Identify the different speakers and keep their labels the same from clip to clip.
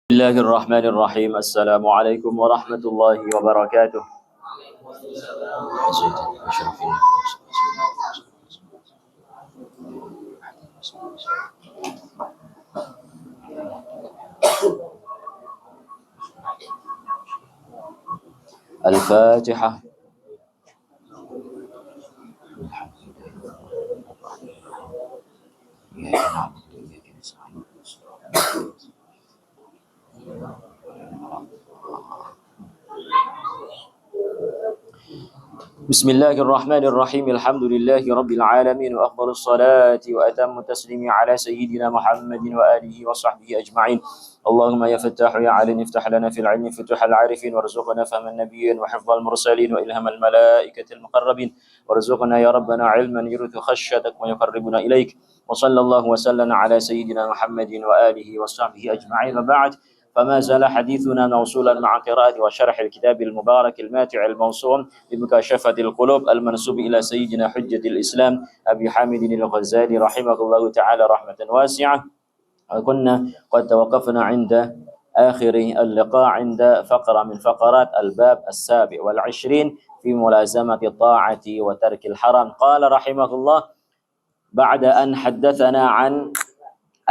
Speaker 1: بسم الله الرحمن الرحيم. السلام عليكم ورحمة الله وبركاته. الفاتحة. بسم الله الرحمن الرحيم. الحمد لله رب العالمين، وأفضل الصلاة وأتم التسليم على سيدنا محمد وآله وصحبه أجمعين. اللهم يا فتاح يا عليم افتح لنا في العلم فتوح العارفين، وارزقنا فهم النبيين وحفظ المرسلين وإلهام الملائكة المقربين، وارزقنا يا ربنا علما يورث خشيتك ويقربنا إليك. وصلى الله وسلم على سيدنا محمد وآله وصحبه أجمعين، وبعد. فما زال حديثنا موصولا مع قراءة وشرح الكتاب المبارك الماتع الموسوم بمكاشفة القلوب المنسوب إلى سيدنا حجة الإسلام أبي حامد الغزالي رحمه الله تعالى رحمة واسعة. كنا قد توقفنا عند آخر اللقاء عند فقرة من فقرات الباب 27 في ملازمة الطاعة وترك الحرام. قال رحمه الله: بعد أن حدثنا عن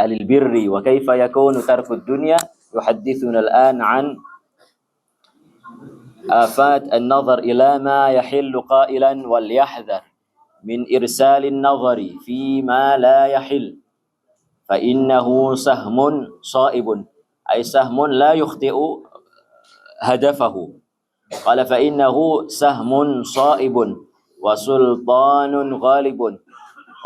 Speaker 1: البر وكيف يكون ترك الدنيا، يحدثنا الآن عن آفات النظر إلى ما يحل قائلا: وليحذر من إرسال النظر فيما لا يحل فإنه سهم صائب، أي سهم لا يخطئ هدفه. قال: فإنه سهم صائب وسلطان غالب.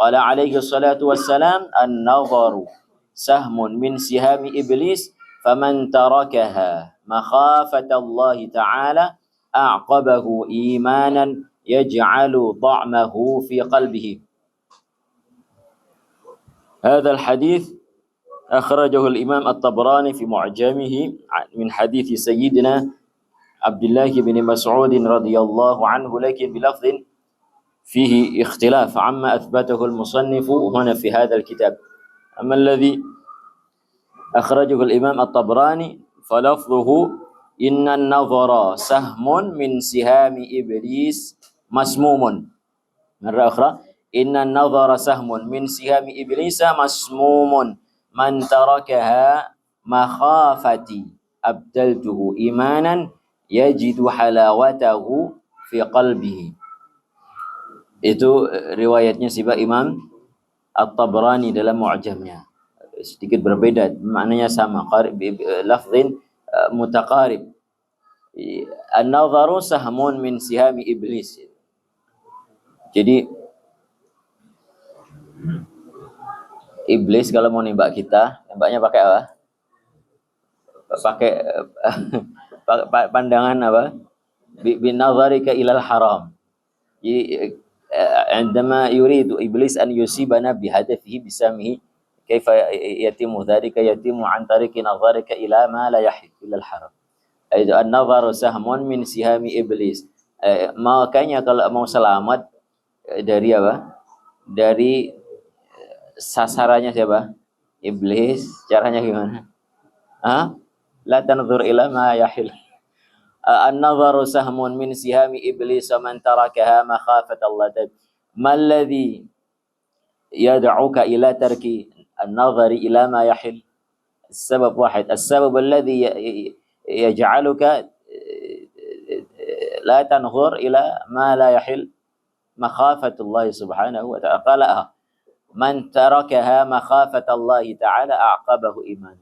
Speaker 1: قال عليه الصلاة والسلام: النظر سهم من سهام إبليس، فمن تركها مخافة الله تعالى أعقبه إيمانا يجعل طعمه في قلبه. هذا الحديث أخرجه الإمام الطبراني في معجمه من حديث سيدنا عبد الله بن مسعود رضي الله عنه، لكن بلفظ فيه اختلاف عما أثبته المصنف هنا في هذا الكتاب. أما الذي أخرجه الإمام الطبراني فلفظه: إن النظر سهم من سهام إبليس مسموم. مرة أخرى: إن النظر سهم من سهام إبليس مسموم، من تركها مخافتي أبدلته إيمانا يجد حلاوته في قلبه. Itu riwayatnya sibah Imam At-Tabrani dalam Mu'jamnya. Sedikit berbeda, maknanya sama, qarib lafzin mutaqarib. An-nadharu sahmun min sihami iblis. Jadi iblis kalau mau nembak kita, nembaknya pakai apa? Pakai pandangan apa? Binadharika ilal haram. Jadi عندما يريد إبليس أن يصيبنا بهدفه بسامه كيف يتم ذلك؟ يتم عن طريق نظرك إلى ما لا يحل إلى الحرام. النظر سهم من سهام إبليس. Makanya kalau mau selamat dari apa? Dari sasarannya siapa? Iblis. Caranya gimana? La tanzur ila ma yahil. النظر سهم من سهام إبليس من تركها مخافة الله. ما الذي يدعوك إلى ترك النظر إلى ما يحل؟ السبب واحد، السبب الذي يجعلك لا تنظر إلى ما لا يحل مخافة الله سبحانه وتعالى. قال: من تركها مخافة الله تعالى أعقبه إيمان.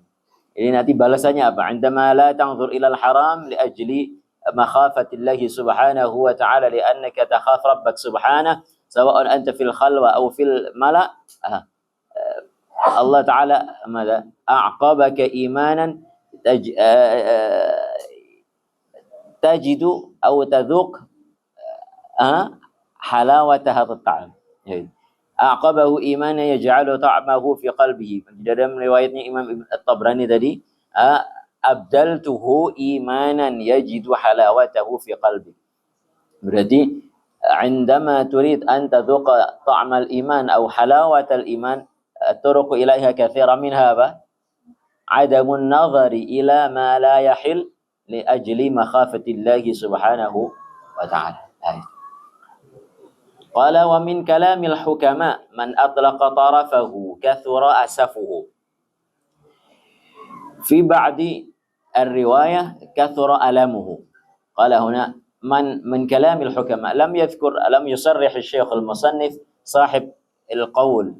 Speaker 1: Ini nanti balasannya apa? Indama la tanzur ilal haram li ajli makhafatillahi subhanahu wa ta'ala li'annaka takhaf rabbak subhanahu sawa'un anta fil khalwa aw fil mala'. Allah ta'ala ماذا أعقبك إيمانا تجد أو تذوق حلاوة هذا الطعام. Aqabahu imana yaj'alu ta'mahu fi qalbihi. Dalam riwayatnya Imam At-Tabrani tadi, abdaltuhu imanan yajidu halawatahu fi qalbi. Berarti عندما تريد أن تذوق طعم الإيمان أو حلاوة الإيمان الطرق إليها كثيرة منها Adamun nazari ila ma la yahil li ajli makhafatillahi subhanahu wa ta'ala. Qala wa min kalamil hukama man atlaqa tarafahu kathura asafuhu. Fi ba'di الرواية كثر ألمه. قال هنا من كلام الحكماء لم يصرح الشيخ المصنف صاحب القول،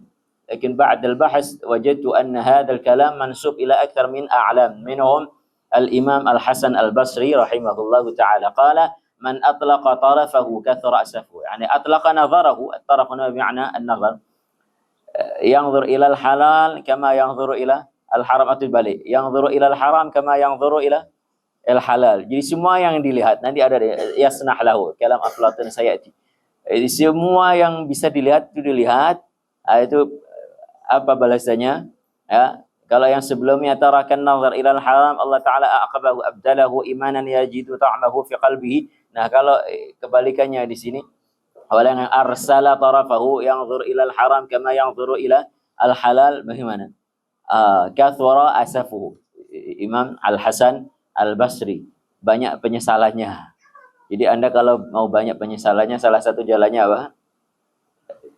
Speaker 1: لكن بعد البحث وجدت أن هذا الكلام منسوب إلى أكثر من أعلام، منهم الإمام الحسن البصري رحمه الله تعالى قال من أطلق طرفه كثر أسفه، يعني أطلق نظره، الطرف هنا بمعنى النظر، ينظر إلى الحلال كما ينظر إلى الحرام atau balik, yanzuru ila al-haram kama yanzuru ila al-halal. Jadi semua yang dilihat nanti ada yasnah lahu kalam Aflatun sayati. Jadi semua yang bisa dilihat itu dilihat. Itu apa balasannya? Ya, kalau yang sebelumnya tarakan nazar ila al-haram, Allah taala aqabahu abdalahu imanan yajidu ta'mahu fi qalbihi. Nah, kalau kebalikannya di sini, orang yang arsala tarafahu yanzur ila al-haram kama yanzuru ila al-halal, bagaimana? Kathura asafuhu. Imam Al-Hasan Al-Basri banyak penyesalannya. Jadi Anda kalau mau banyak penyesalannya, salah satu jalannya apa?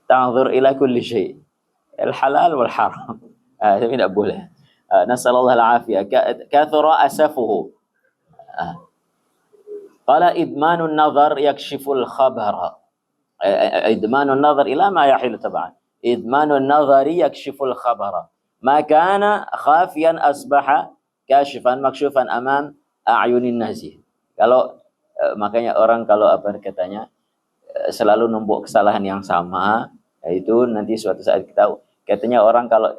Speaker 1: Tanzur ila kulli syai, al-halal wal haram. Tapi tidak boleh. Nasallallahu al-afiyah. Kathura asafuhu. Qala idmanun nazar yakshiful khabara. Idmanun nazar ila ma yahil taban. Idmanun nazari yakshiful khabara. Ma kana khafiyan asbaha kashifan maksyufan amam a'yunin nasi. Kalau makanya orang kalau apa katanya selalu numpuk kesalahan yang sama, itu nanti suatu saat kita katanya orang kalau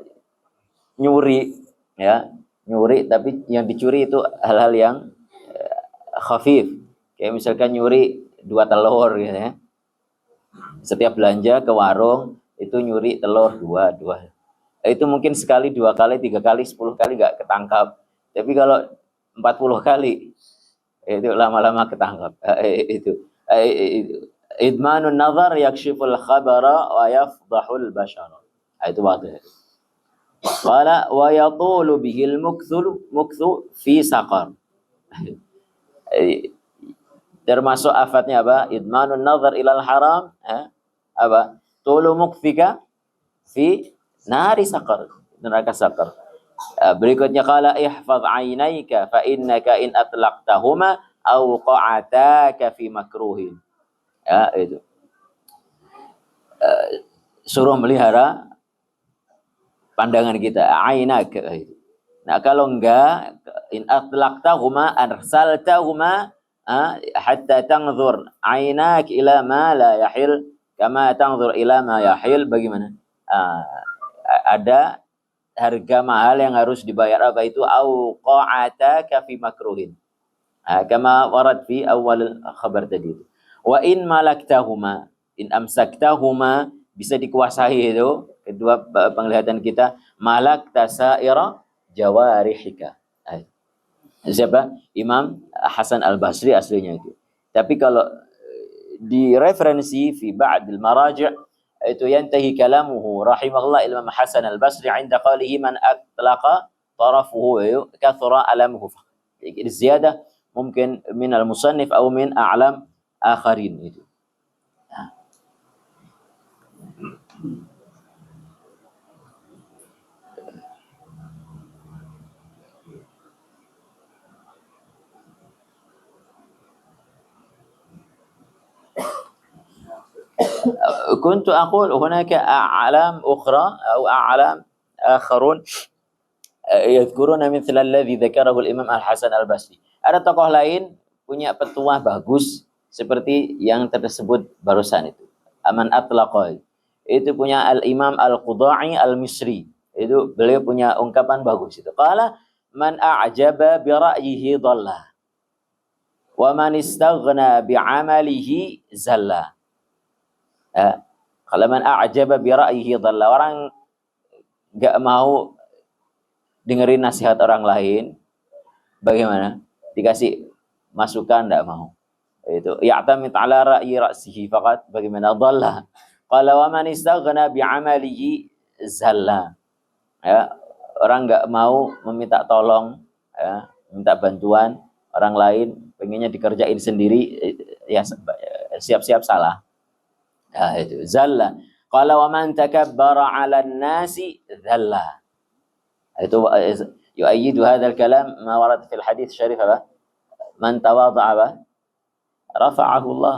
Speaker 1: nyuri ya, nyuri tapi yang dicuri itu hal-hal yang khafif. Kayak misalkan nyuri 2 telur gitu ya. Setiap belanja ke warung itu nyuri telur 2. Itu mungkin sekali, 2 kali, 3 kali, 10 kali nggak ketangkap. Tapi kalau 40 kali itu lama-lama ketangkap. Itu idmanun nazar yakshiful khabara wa yafdahul bashara. Itu wadih. Qala wa yatulu bihil mukthu fi saqar. Termasuk afatnya apa? Idmanun nazar ilal haram, apa? Tulu mukthika fi nari saqar, neraka saqar. Berikutnya qala ihfaz 'ainaika fa innaka in atlaqtahuma aw qa'ataka fi makruhin. Ya, itu. Suruh melihara pandangan kita, ainak. Nah, kalau enggak in atlaqtahuma arsaltahuma hatta tanzur ainak ila ma la yahil kama tanzur ila ma yahil, bagaimana? Ada harga mahal yang harus dibayar, apa itu? Au qa'ataka fi makruhin. Kama warad fi awal khabar tadi. Wa in malaktahuma, in amsaktahuma, bisa dikuasai itu kedua penglihatan kita, malak tasaira jawarihika. Siapa? Imam Hasan Al-Basri aslinya itu. Tapi kalau di referensi fi ba'd al-maraji' itu yantahi kalamuhu rahimahullah Imam Hasan Al-Basri 'inda qalihi man atlaqa tarafuhu kathura alamuhu. Jadi ziyadah mungkin min al-musannif atau min a'lam akharin itu. كنت أقول هناك أعلام أخرى أو أعلام آخرون يذكرون مثل الذي ذكره الإمام Al-Hasan Al-Basri. Ada tokoh lain punya petuah bagus seperti yang tersebut barusan itu. Aman Atlaqah. Itu punya Al-Imam Al-Qudai Al-Misri. Itu beliau punya ungkapan bagus itu. Qala man a'jaba bi ra'yihi dhalla wa man istaghna bi 'amalihi zalla. Kalau man a'jaba bi ra'yihi dhalla, orang enggak mau dengerin nasihat orang lain, bagaimana? Dikasih masukan enggak mau. Itu ya'tamid 'ala ra'yi ra'sihi faqat, bagaimana? Dhalla. Qala wa man istaghna bi 'amalihi zalla. Ya, orang nggak mau meminta tolong, ya, minta bantuan orang lain, pengennya dikerjain sendiri, ya siap-siap salah. Nah, itu zalla. Qala wa man takabbara 'alan nasi dzalla. Itu yu'ayyidu hadzal kalam ma warad fil hadits syarif apa? Man tawadha'a rafa'ahu Allah.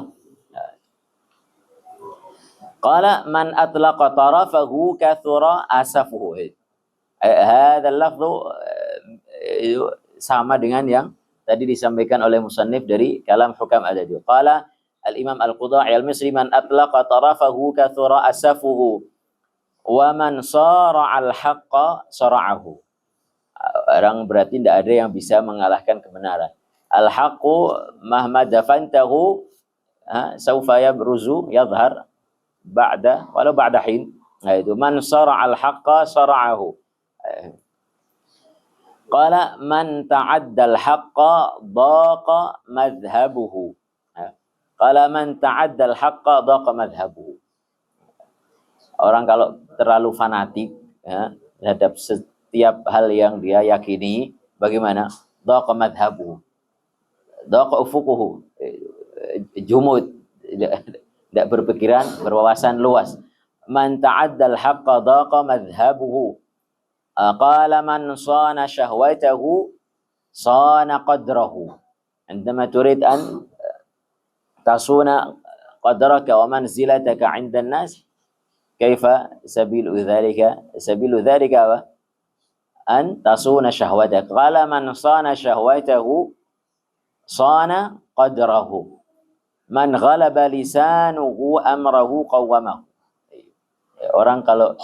Speaker 1: Qala man atlaqa tarafahu kathura asafuhu. Hadzal lafdhu sama dengan yang tadi disampaikan oleh musannif dari kalam hukam adadi. Qala al-Imam Al-Qudha'i al-Misri man atlaqa tarafahu kathura asafuhu wa man sara al-haqqa sara'ahu. Orang berarti tidak ada yang bisa mengalahkan kebenaran. Al-haqqu mahma dafantahu saufa yabruzu yadhhar ba'da walau ba'da hin. Nah itu man sara al-haqqa sara'ahu. Qala man ta'adda al-haqqa daqa madhhabuhu. Qala man ta'adda al-haqqa daqa madhhabuhu. Orang kalau terlalu fanatik ya, terhadap setiap hal yang dia yakini, bagaimana? Daqa madhhabuhu. Daqa ufuquhu. Jumud, tidak berpikiran, berwawasan luas. Man ta'adda al-haqqa daqa madhhabuhu. Qala man sana syahwatahu sana qadrahu. Indama turid an tasuna qadraka wa manzilataka 'inda an-nas kaifa sabilu dzalika an tasuna syahwataka. Qala man sana syahwatahu sana qadrahu. Man ghalaba lisanuhu amrahu qawwamahu. Orang kalau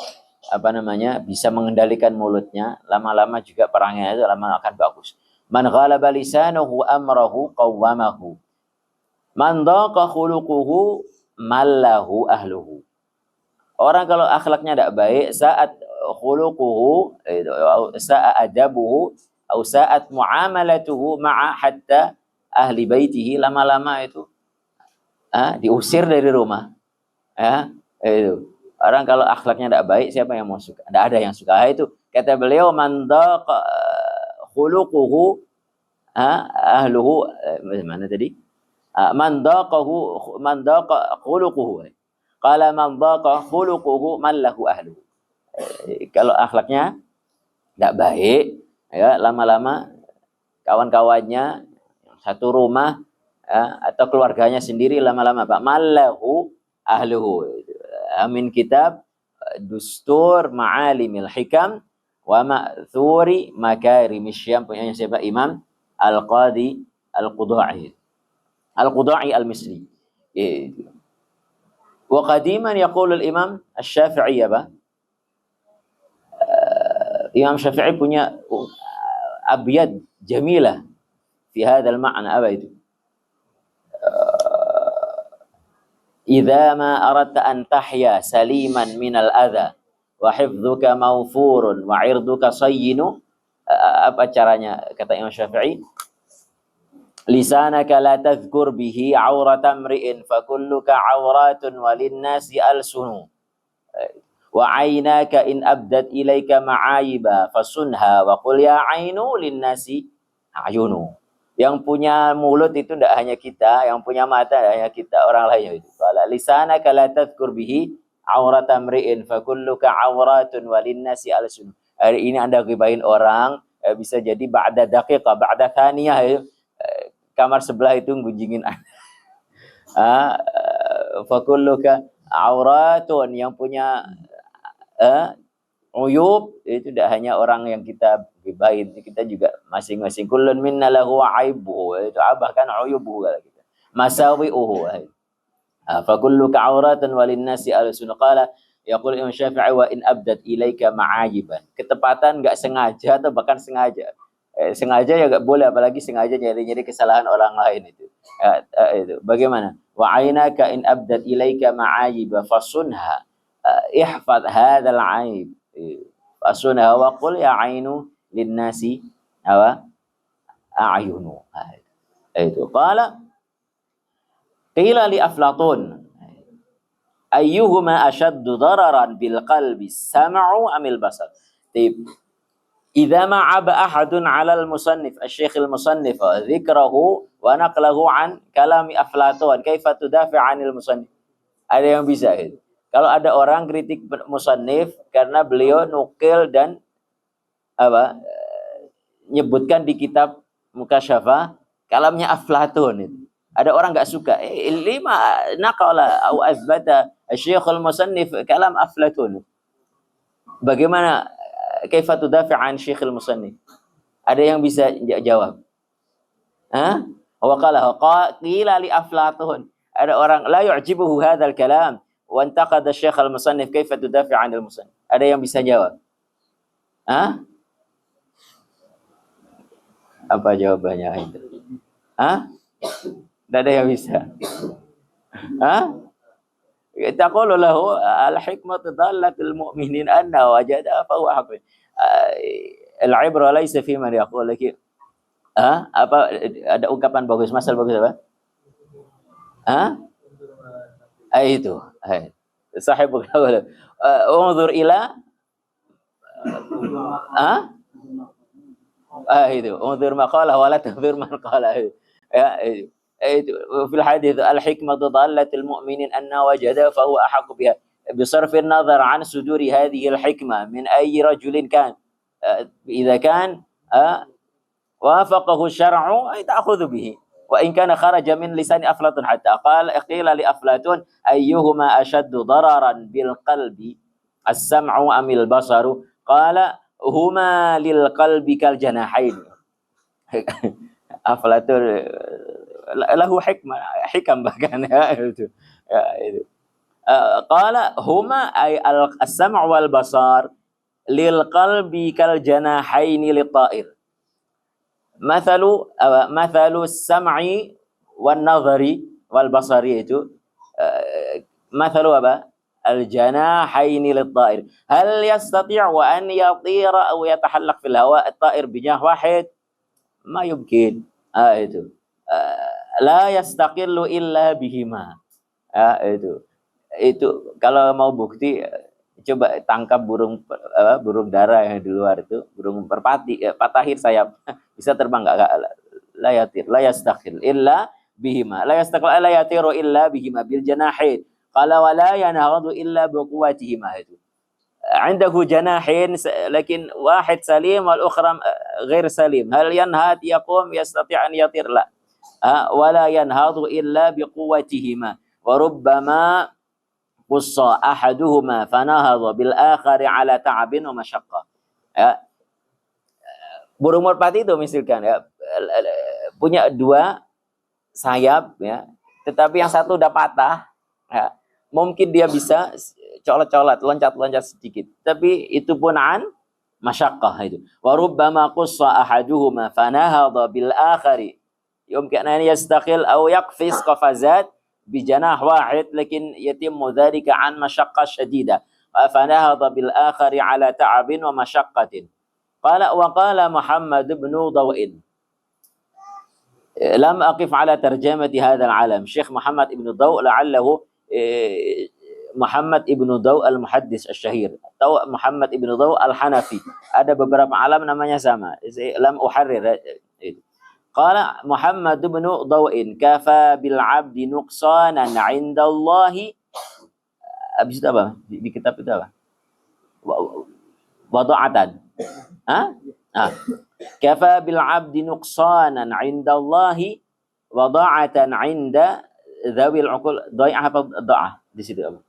Speaker 1: bisa mengendalikan mulutnya, lama-lama juga perangnya itu lama akan bagus. Man ghalaba lisanuhu amrahu qawwamahu. Man dhaqa khuluquhu mallahu ahluhu. Orang kalau akhlaknya tidak baik, saat khuluquhu, saat adabuhu, atau saat muamalatuhu ma'a hatta ahli baitihi, lama-lama itu diusir dari rumah. Itu. Orang kalau akhlaknya tidak baik, siapa yang mau suka? Tidak ada yang suka. Itu kata beliau, man dhaqa khuluquhu ahluhu, mana tadi? Man dhaqa khuluquhu. Qala man dhaqa khuluquhu man lahu ahluhu. Kalau akhlaknya tidak baik, ya lama-lama kawan-kawannya satu rumah atau keluarganya sendiri lama-lama Pak mallahu ahluhu. Min kitab Dustur Ma'alimil Hikam wa Ma'thuri Makarimish Syam, punya siapa? Imam Al-Qadi Al-Qudha'i Al-Misri. Wa qadiman yaqulu al-Imam Asy-Syafi'i Imam Syafi'i punya abyad jamilah fi hadzal ma'na itu. Idza ma aradta an tahya saliman minal adha wa hifdzuka mawfurun wa 'irduka sayyinu. Apa caranya kata Imam Syafi'i? Lisanaka la tadhkur bihi 'aurata mri'in fa kulluka 'auratun walin nasi alsunu. Wa 'ainaka in abdat ilaika ma'ayiba fasunha wa qul ya 'ainu lin nasi a'yunu. Yang punya mulut itu tidak hanya kita, yang punya mata tidak hanya kita, orang lain itu. Qala lisanaka la tadhkur bihi 'aurata mri'in fa kulluka 'auratun walin nasi alsun. Hari ini Anda gibahin orang, bisa jadi ba'da daqiqah, ba'da thaniyah, kamar sebelah itu gunjingin Anda. Fa kulluka 'auratun, yang punya uyub itu tidak hanya orang yang kita gibahin, kita juga masing-masing. Kullun minna lahu aibuhu, itu bahkan uyubuhu kita. Masawi'uhu. Fa kulluka 'auratan walin nasi alsun. Qala yaqul Imam Syafi'i wa in abdat ilaika ma'ayiban. Ketepatan enggak sengaja atau bahkan sengaja. Sengaja ya enggak boleh, apalagi sengaja nyari-nyari kesalahan orang lain itu. Itu. Bagaimana? Wa 'ainaka in abdat ilaika ma'ayiba fasunha. Ihfad hadzal 'aib. Fasunha wa qul ya 'ainu lin nasi a'yunu. Itu. Qala qila li Aflatun ayyuhuma ashaddu dararan bil qalbi sam'u amil basar. idza ma'aba ahadun 'ala al-musannif asy-syekh al-musannif dzikrahu wa naqlahu an kalami Aflatun kaifa tudafi' 'anil musannif. Ada yang bisa gitu. Kalau ada orang kritik musannif karena beliau nukil dan apa nyebutkan di kitab Mukasyafah kalamnya Aflatun itu. Ada orang enggak suka. Lima naqala au azbata asy-syekh al-musannif kalam Aflatun. Bagaimana kaifa tudafi' an syekh al-musannif? Ada yang bisa jawab? Hah? Wa qila li Aflatun. Ada orang la yu'jibuhu hadzal kalam wa intaqada syekh al-musannif kaifa tudafi' an al-musannif. Ada yang bisa jawab? Hah? Apa jawabannya itu? Hah? Tidak ada yang bisa. Hah? Taqulu lahu al-hikmatu dhallatul mu'minin anna wajada fa huwa haqq. Al-ibra laysa fi man yaqul laki. Apa ada ungkapan bagus, masal bagus apa? Itu. Sahibul qaul. Unzur ila itu. Unzur maqalah wa la tanzur man qala. Ya, itu. Fil hadits al-hikmatu dhallatul mu'minin anna wajada fa huwa ahqqu biha. بصرف النظر عن صدور هذه الحكمة من أي رجل كان إذا كان وافقه الشرع تأخذ به وإن كان خرج من لسان أفلاطون حتى قيل لأفلاطون أيهما أشد ضررا بالقلب السمع أم البصر قال هما للقلب كالجناحين. Aflatun lahu hikam bahkan ya itu. Qala huma ay al-sam' wal basar lil qalbi kal janahaini lit ta'ir. Mathalu as-sam'i wan nadhari wal basari itu mathalu apa? Al-janahaini lit ta'ir. Hal yastati'u an yatira aw yatahallaq fil hawa at-ta'ir bijah wahid? Ma yumkin. Itu. La yastaqillu illa bihima. Itu kalau mau bukti coba tangkap burung dara yang di luar itu, burung merpati, patahin sayap, bisa terbang enggak? La yatir, la yastaqil illa bihima. La yastaqil la yatiru illa bihima bil janahin. Qala wa la yanhadu illa bi quwwatihima itu. عنده جناحين لكن واحد سليم والأخرى غير سليم هل ينهض يقوم يستطيع أن يطير لا ولا ينهض إلا بقوتهما وربما قص أحدهما فنهض بالآخر على تعب ومشقة. Burung merpati itu misalkan punya dua sayap ya, tetapi yang satu udah patah ya, mungkin dia bisa colat-colat, loncat-loncat sedikit. Tapi itu pun an masyaqqah itu. Wa rubbama qussa ahaduhuma fanahadha bil akhari. Yumkin an yastaqil aw yaqfis qafazat bi janah wahid lakin yatimmu dhalika an masyaqqah shadida. Fanahadha bil akhari ala ta'abin wa masyaqqatin. Qala wa qala Muhammad ibn Daw'in. لم أقف على ترجمة هذا العالم. Syekh Muhammad ibn Daw' la'allahu Muhammad ibnu Daw al-Muhaddis al-Syahir atau Muhammad ibnu Daw al-Hanafi. Ada beberapa alam namanya sama. Lam uharrir. Qala Muhammad ibnu Daw'in kafa bil 'abdi nuqsanan 'inda Allah. Habis itu apa? Di kitab itu apa? Wada'atan. Kafa bil 'abdi nuqsanan 'inda Allah wada'atan 'inda dzawil 'uqul. Dhai'ah apa dha'ah di situ apa?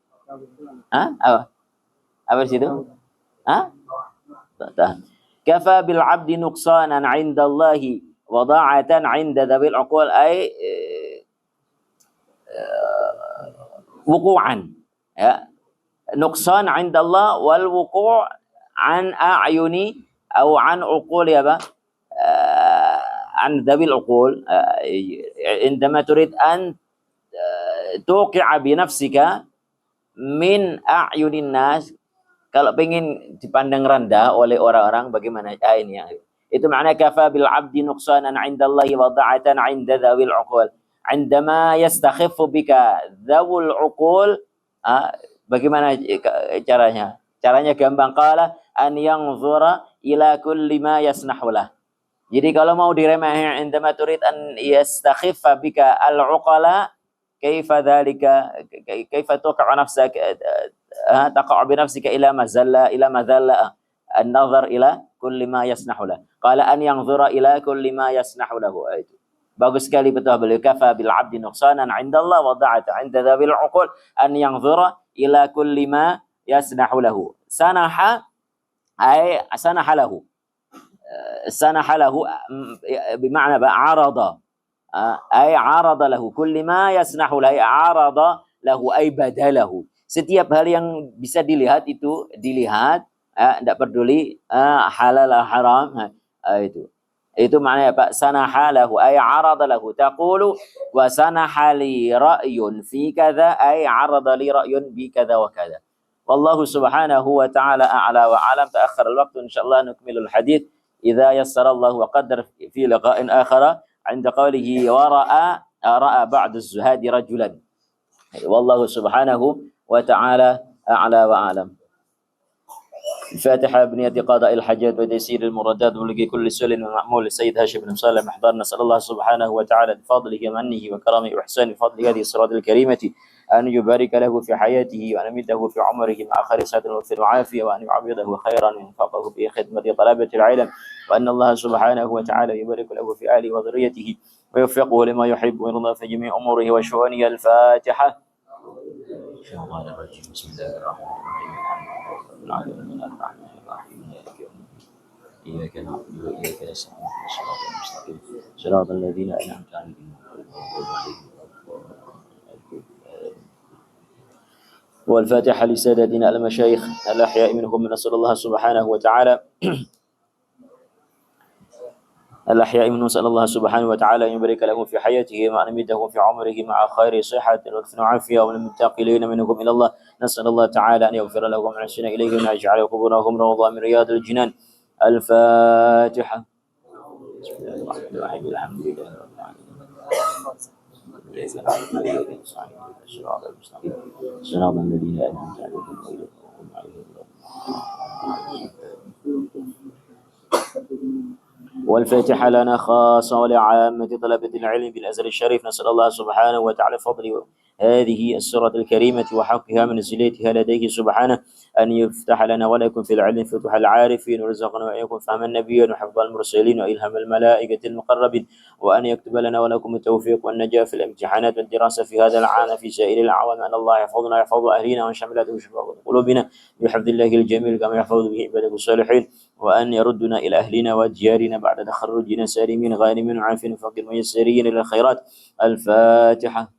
Speaker 1: Apa di situ? Kafa bil 'abdi nuqsanan 'inda Allah wa da'atan 'inda dzawil 'uqul ay wuqu'an ya. Nuqsan 'inda Allah wal wuqu' an a'yuni aw an 'uquli apa? An dzawil 'uqul. Indama turid an tuqi'a bi nafsika min a'yunin nas, kalau pengen dipandang rendah oleh orang-orang bagaimana ini ya. Itu makna kafa bil 'abdi nuqsanan 'inda Allah wa da'atan 'inda dzawil 'uqul. Indama yastakhiffu bika dzawul 'uqul, bagaimana caranya? Caranya gampang. Qala an yanzura ila kulli ma yasnahu lah. Jadi kalau mau diremehi indama turid an yastakhiffa bika al-uqala kaifa dhalika kaifa tuqa nafsaka taqa bi nafsika ila madalla an-nazar ila kulli ma yasnahu lah. Qala an yanzura ila kulli ma yasnahu lahu. Itu bagus sekali betul beliau, kafa bil abdi nuqsanan 'inda Allah wa da'ata 'inda dhabil 'uqul an yanzura ila kulli ma yasnahu lahu. Sanaha ay sanaha lahu. سنح له بمعنى عرض أي عرض له كل ما يسنح له عرض له أي بدله. Setiap hal yang bisa dilihat itu dilihat, tidak peduli halal atau haram. Itu maknanya Pak. Sanaha lahu ay arada lahu. Taqulu wa sanaha li ra'yun fi kadza ay arada li ra'yun bi kadza wa kadza. Wallahu subhanahu wa ta'ala a'la wa a'lam. Ta'akhkhara al-waqtu, insyaallah nukmilul hadits إذا يسر الله وقدر في لقاء آخر عند قوله رأى بعض الزهاد رجلا. والله سبحانه وتعالى أعلى وأعلم. الفاتحة بنية قضاء الحاجات وتيسير المرادات وملك كل سؤال ومأمول السيد هاشم بن صالح محضر. نسأل الله سبحانه وتعالى بفضله ومنه وكرمه وإحسانه بفضل هذه الصراط الكريمة أن يبارك له في حياته وأن يمده في عمره مع خير سعادة وعافية وأن يعوضه خيرا وينفقه في خدمة طلبة العلم وأن الله سبحانه وتعالى يبارك له في أهله وذريته ويوفقه لما يحب ويرضى في جميع أموره وشؤونه. الفاتحة. بسم الله الرحمن الرحيم. إياك نعبد وإياك نستعين صراط المستقيم صراط الذين أنعمت عليهم. والفاتحة لسادتنا المشايخ الأحياء منهم. نسأل الله سبحانه وتعالى الأحياء منهم نسأل الله سبحانه وتعالى أن يبارك لهم في حياته وأن يمدهم في عمره مع خير صحة وعافية والمنتقلين منهم إلى الله. نسأل الله تعالى أن يغفر لهم ويحسن إليهم وأن يجعل قبورهم روضة من رياض الجنان. الفاتحة. بسم الله الرحمن الرحيم. الحمد لله رب العالمين. صراط المستقيم صراط الذين أنعمت عليهم غير المغضوب عليهم ولا الضالين. والفاتحة لنا خاصة ولعامة طلبة العلم بالأزهر الشريف. نسأل الله سبحانه وتعالى فضل هذه السورة الكريمة وحقها من منزلتها لديه سبحانه أن يفتح لنا ولكم في العلم فتوح العارفين ورزقنا وإياكم فهم النبيين وحفظ المرسلين وإلهام الملائكة المقربين وأن يكتب لنا ولكم التوفيق والنجاة في الامتحانات والدراسة في هذا العام في سائر الأعوام. أن الله يحفظنا يحفظ أهلنا وشملته وشفاء قلوبنا بحفظ الله الجميل كما يحفظ به عباده الصالحين وأن يردنا إلى أهلنا وديارنا بعد تخرجنا سالمين غانمين عافين فقير ميسرين إلى الخيرات. الفاتحة.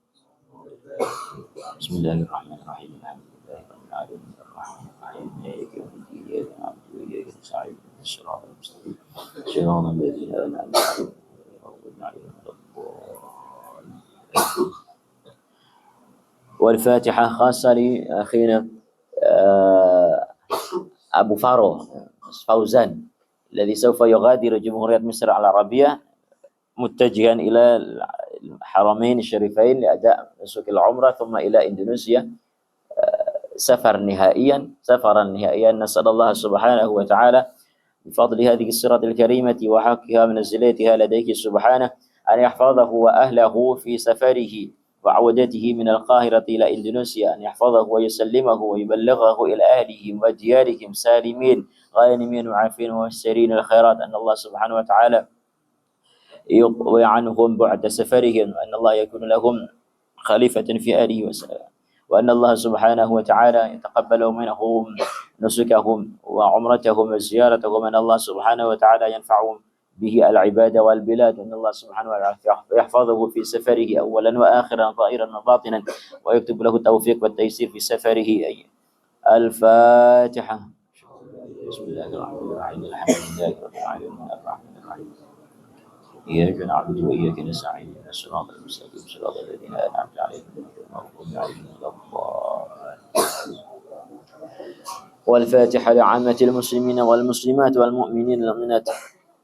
Speaker 1: بسم الله الرحمن الرحيم. الحمد لله رب العالمين الرحمن الرحيم مالك يوم الدين إياك نعبد وإياك نستعين اهدنا الصراط المستقيم صراط الذين أنعمت عليهم غير المغضوب عليهم ولا الضالين. والفاتحة خاصة لأخينا أبو فارو فوزان الذي سوف يغادر جمهورية مصر العربية متجها إلى الحرمين الشريفين لأداء نسك العمرة ثم إلى إندونيسيا سفرا نهائيا. نسأل الله سبحانه وتعالى بفضل هذه الصراط الكريمة وحقها من منزلتها لديه سبحانه أن يحفظه وأهله في سفره وعودته من القاهرة إلى إندونيسيا، أن يحفظه ويسلمه ويبلغه إلى أهلهم وديارهم سالمين غانمين وعافين وميسرين الخيرات. أن الله سبحانه وتعالى يقضي عنهم بعد سفرهم، أن الله يكون لهم خليفة في أهله وأن الله سبحانه وتعالى يتقبل منهم نسكهم وعمرتهم وزيارتهم، أن الله سبحانه وتعالى ينفعهم به العبادة والبلاد، وأن الله سبحانه وتعالى يحفظه في سفره أولا وآخرا ظاهرا وباطنا ويكتب له التوفيق والتيسير في سفره. الفاتحة. بسم الله الرحمن الرحيم. الحمد لله رب العالمين الرحمن الرحيم إياك نعبد وإياك نستعين اهدنا الصراط المستقيم صراط الذين أنعمت عليهم غير المغضوب عليهم ولا الضالين. والفاتحة لعامة المسلمين والمسلمات والمؤمنين والمؤمنات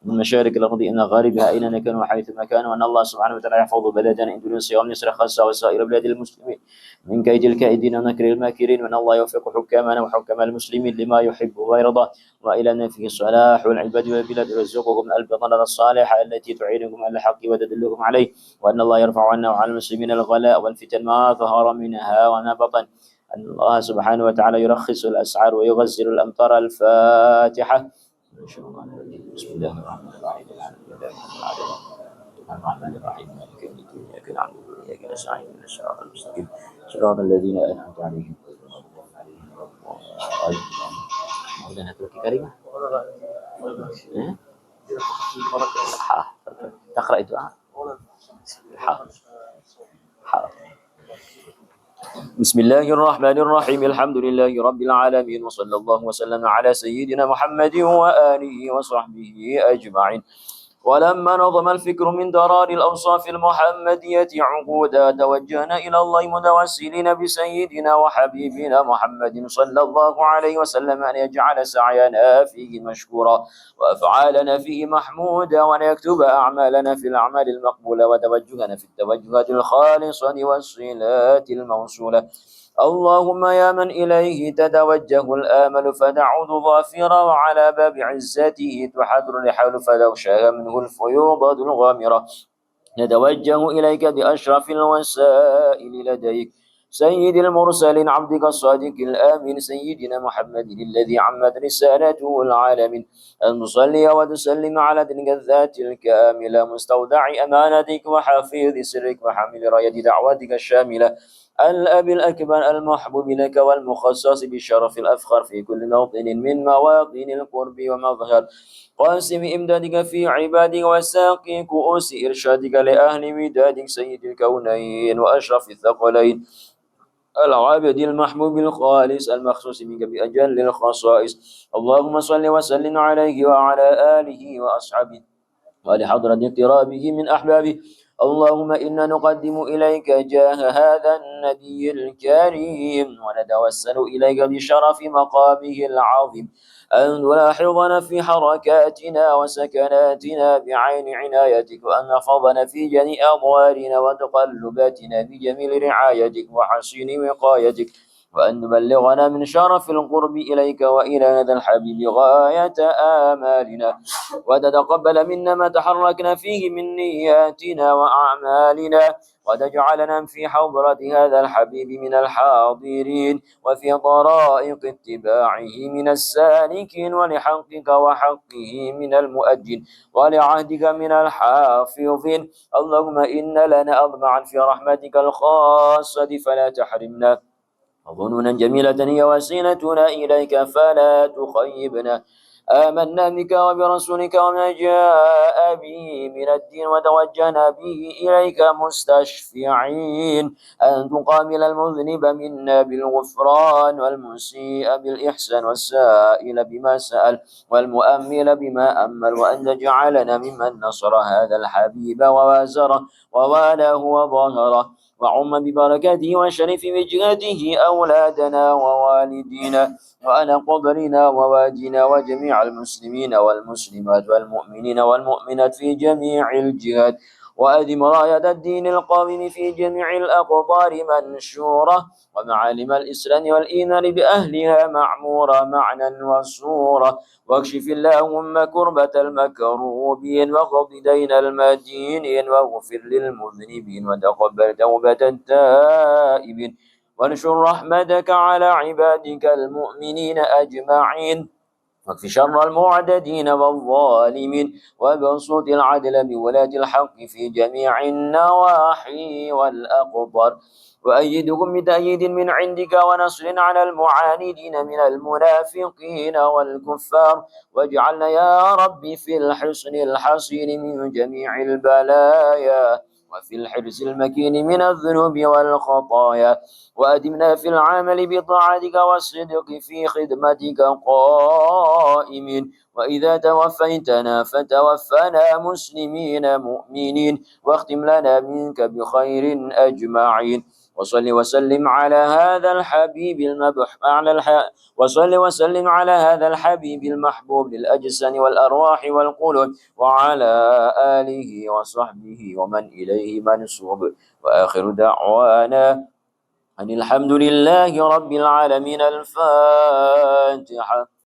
Speaker 1: من مشارق الأرض إلى غاربها أينما كانوا وحيثما كانوا، وأن الله سبحانه وتعالى يحفظ بلدنا إندونيسيا ومصر خاصة وسائر بلاد المسلمين من كيد الكائدين ونكر الماكرين، وأن الله يوفق حكامنا وحكام المسلمين لما يحب ويرضى، وإلى أن فيه الصلاح والعباد والبلاد، ويرزقكم البطن الصالحة التي تعينكم على الحق وتدلكم عليه، وأن الله يرفع عنا وعن المسلمين الغلاء والفتن ما ظهر منها وما بطن، أن الله سبحانه وتعالى يرخص الأسعار ويغزل الأمطار. الفاتحة. بسم الله الرحمن الرحيم، الحمد لله رب العالمين الرحمن الرحيم مالك يوم الدين، إياك نعبد وإياك نستعين اهدنا الصراط المستقيم صراط الذين أنعمت عليهم غير المغضوب عليهم ولا الضالين. مولانا تركي كلمة تقرأ الدعاء. بسم الله الرحمن الرحيم، الحمد لله رب العالمين، وصلى الله وسلم على سيدنا محمد وآله وصحبه أجمعين. ولما نظم الفكر من درار الأوصاف المحمدية عقودا، توجهنا إلى الله متوسلين بسيدنا وحبيبنا محمد صلى الله عليه وسلم أن يجعل سعينا فيه مشكورا وأفعالنا فيه محمودا، وأن يكتب أعمالنا في الأعمال المقبولة، وتوجهنا في التوجهات الخالصة والصلات الموصولة. اللهم يا من إليه تتوجه الآمل فدعوه ظافرا، وعلى باب عزته تحد الرحال فتغشاها منه الفيوضات الغامرة، نتوجه إليك بأشرف الوسائل لديك، سيد المرسلين عبدك الصادق الآمين سيدنا محمد الذي عمت رسالته العالمين، أن تصلي وتسلم على تلك الذات الكاملة مستودع أمانتك وحفيظ سرك وحامل راية دعوتك الشاملة، الأب الأكبر المحبوب لك والمخصص بالشرف الأفخر في كل موطن من مواطن القرب ومظهر قاسم إمدادك في عبادك وساقي كؤوس إرشادك لأهل ودادك سيد الكونين وأشرف الثقلين العابد المحبوب الخالص المخصوص منك بأجل الخصائص. اللهم صل وسلم عليه وعلى آله وأصحابه ولحضرة اقترابه من أحبابه. اللهم إنا نقدم إليك جاه هذا النبي الكريم، ونتوسل إليك بشرف مقامه العظيم أن تلاحظنا في حركاتنا وسكناتنا بعين عنايتك، وأن نحفظنا في جميع أضوارنا وتقلباتنا بجميل رعايتك وحسين وقايتك، وأن تبلغنا من شرف القرب إليك وإلى هذا الحبيب غاية آمالنا، وتتقبل منا ما تحركنا فيه من نياتنا وأعمالنا، وتجعلنا في حضرة هذا الحبيب من الحاضرين، وفي طرائق اتباعه من السالكين، ولحقك وحقه من المؤجل، ولعهدك من الحافظين. اللهم إن لنا أطمعا في رحمتك الخاصة فلا تحرمنا، وظنونا جميلة هي وسيلتنا إليك فلا تخيبنا. آمنا بك وبرسولك وما جاء به من الدين، وتوجهنا به إليك مستشفعين أن تقابل المذنب منا بالغفران، والمسيء بالإحسان، والسائل بما سأل، والمؤمل بما أمل، وأن تجعلنا ممن نصر هذا الحبيب ووازره ووالاه وظهره، وعم ببركاته وشرف وجهته أولادنا ووالدينا وأنا قدرنا ووادنا وجميع المسلمين والمسلمات والمؤمنين والمؤمنات في جميع الجهات، وأدم راية الدين القائم في جميع الأقطار منشورة، ومعالم الإسلام والإيمان بأهلها معمورة معنى وصورة، واكشف اللهم كربة المكروبين، وقض دين المدينين، واغفر للمذنبين، وتقبل توبة التائبين، وانشر رحمتك على عبادك المؤمنين أجمعين، واكف شر المعتدين والظالمين، وابسط العدل بولاة الحق في جميع النواحي والأقطار، وأيدكم بتأييد من عندك ونصر على المعاندين من المنافقين والكفار، واجعلنا يا رب في الحصن الحصين من جميع البلايا، وفي الحرز المكين من الذنوب والخطايا، وأدمنا في العمل بطاعتك والصدق في خدمتك قائمين، وإذا توفيتنا فتوفنا مسلمين مؤمنين، واختم لنا منك بخير أجمعين. وصل وسلم على هذا الحبيب وصل وسلم على هذا الحبيب المحبوب للأجسام والأرواح والقلوب، وعلى آله وصحبه ومن إليه منسوب. وآخر دعوانا أن الحمد لله رب العالمين. الفاتحة.